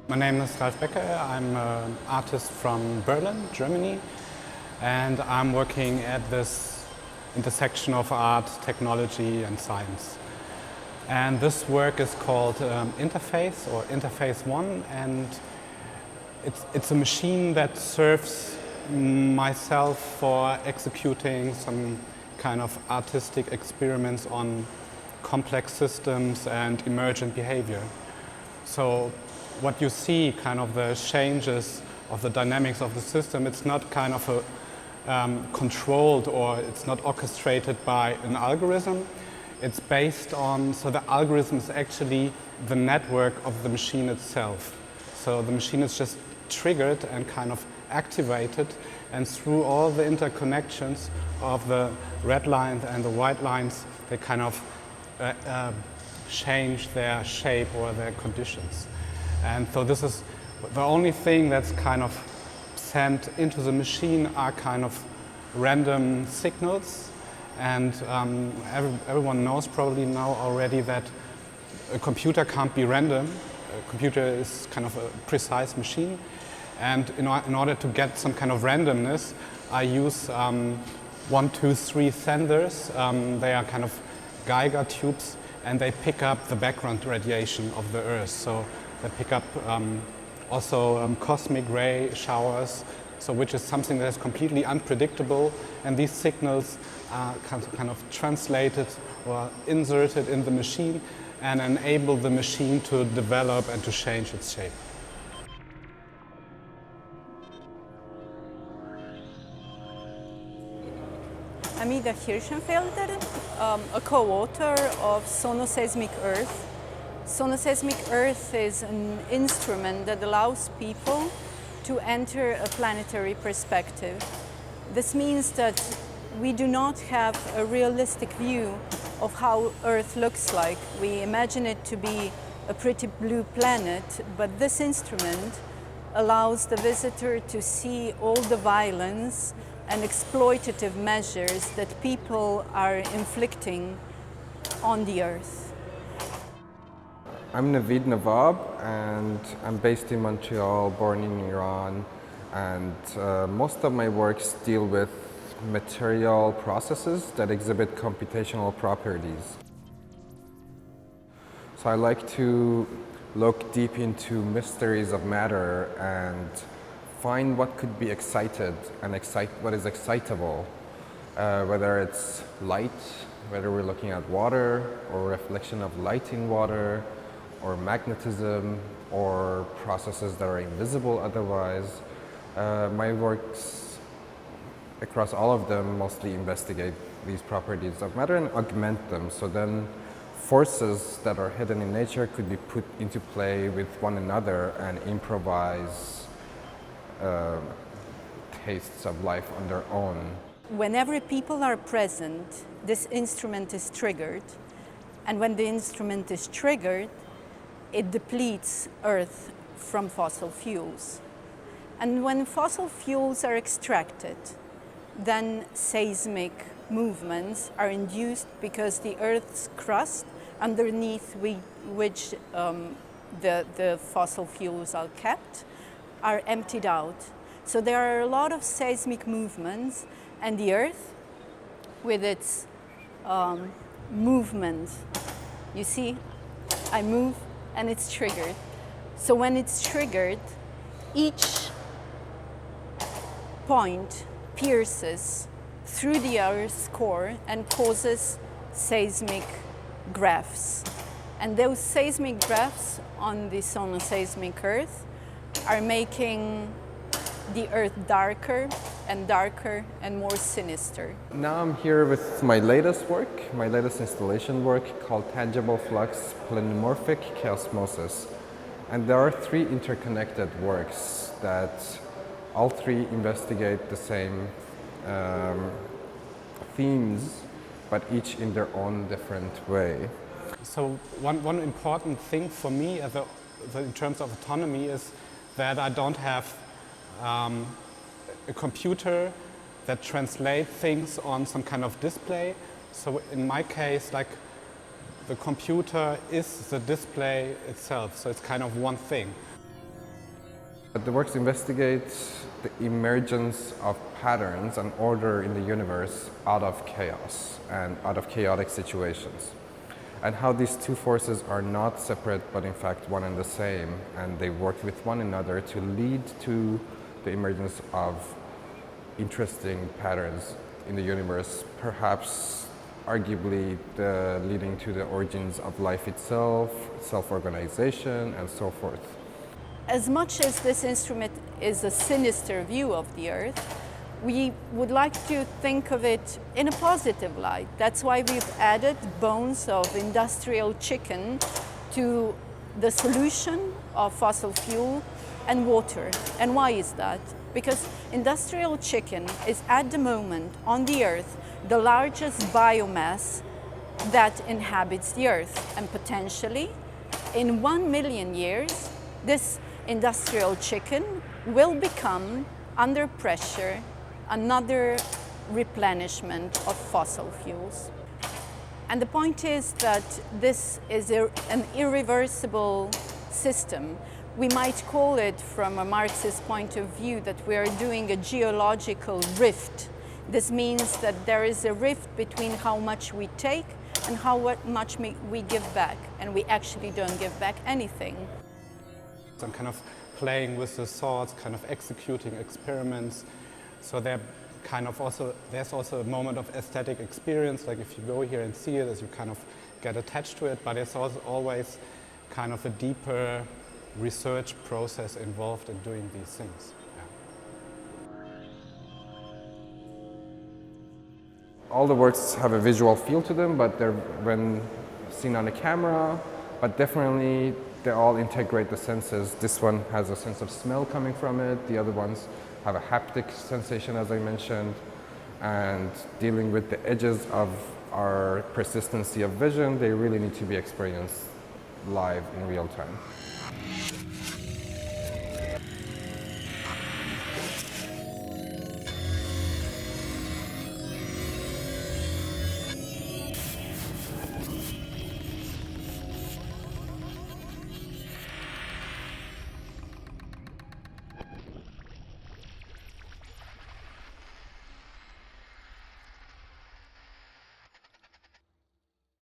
My name is Ralf Baecker. I'm an artist from Berlin, Germany, and I'm working at this intersection of art, technology and science. And this work is called Interface, or Interface 1, and it's a machine that serves myself for executing some kind of artistic experiments on complex systems and emergent behavior. So what you see, kind of the changes of the dynamics of the system, it's not kind of a controlled, or it's not orchestrated by an algorithm. It's based on, so the algorithm is actually the network of the machine itself. So the machine is just triggered and kind of activated, and through all the interconnections of the red lines and the white lines, they kind of change their shape or their conditions. And so this is the only thing that's kind of sent into the machine are kind of random signals. And everyone knows probably now already that a computer can't be random. A computer is kind of a precise machine. And in order to get some kind of randomness, I use 1, 2, 3 senders. They are kind of Geiger tubes, and they pick up the background radiation of the Earth. So they pick up also cosmic ray showers, so which is something that is completely unpredictable. And these signals are kind of translated or inserted in the machine and enable the machine to develop and to change its shape. I'm Hiršenfelder, a co-author of Sonoseismic Earth. Sonoseismic Earth is an instrument that allows people to enter a planetary perspective. This means that we do not have a realistic view of how Earth looks like. We imagine it to be a pretty blue planet, but this instrument allows the visitor to see all the violence and exploitative measures that people are inflicting on the Earth. I'm Navid Navab, and I'm based in Montreal, born in Iran, and most of my works deal with material processes that exhibit computational properties. So I like to look deep into mysteries of matter and find what could be excited and what is excitable, whether it's light, whether we're looking at water, or reflection of light in water, or magnetism, or processes that are invisible otherwise. My works across all of them mostly investigate these properties of matter and augment them, so then forces that are hidden in nature could be put into play with one another and improvise tastes of life on their own. Whenever people are present, this instrument is triggered, and when the instrument is triggered, it depletes Earth from fossil fuels. And when fossil fuels are extracted, then seismic movements are induced because the Earth's crust, underneath which the fossil fuels are kept, are emptied out. So there are a lot of seismic movements, and the Earth, with its movement, you see, I move and it's triggered. So when it's triggered, each point pierces through the Earth's core and causes seismic graphs. And those seismic graphs on the Sonoseismic Earth are making the Earth darker and more sinister. Now I'm here with my latest work, my latest installation work called tangibleFlux, plenumorphic chaosmosis. And there are 3 interconnected works that all 3 investigate the same themes, but each in their own different way. So one important thing for me in terms of autonomy is that I don't have a computer that translates things on some kind of display. So in my case, like, the computer is the display itself, so it's kind of one thing. The works investigate the emergence of patterns and order in the universe out of chaos and out of chaotic situations, and how these two forces are not separate but in fact one and the same, and they work with one another to lead to the emergence of interesting patterns in the universe, perhaps arguably leading to the origins of life itself, self-organization, and so forth. As much as this instrument is a sinister view of the Earth, we would like to think of it in a positive light. That's why we've added bones of industrial chicken to the solution of fossil fuel and water. And why is that? Because industrial chicken is at the moment on the Earth the largest biomass that inhabits the Earth. And potentially, in 1 million years, this industrial chicken will become, under pressure, another replenishment of fossil fuels. And the point is that this is an irreversible system. We might call it, from a Marxist point of view, that we are doing a geological rift. This means that there is a rift between how much we take and how much we give back, and we actually don't give back anything. I'm kind of playing with the thoughts, kind of executing experiments. So there's also a moment of aesthetic experience, like if you go here and see it, as you kind of get attached to it, but there's also always kind of a deeper research process involved in doing these things. All the works have a visual feel to them, but they're when seen on a camera, but definitely they all integrate the senses. This one has a sense of smell coming from it, the other ones have a haptic sensation, as I mentioned, and dealing with the edges of our persistency of vision, they really need to be experienced live in real time.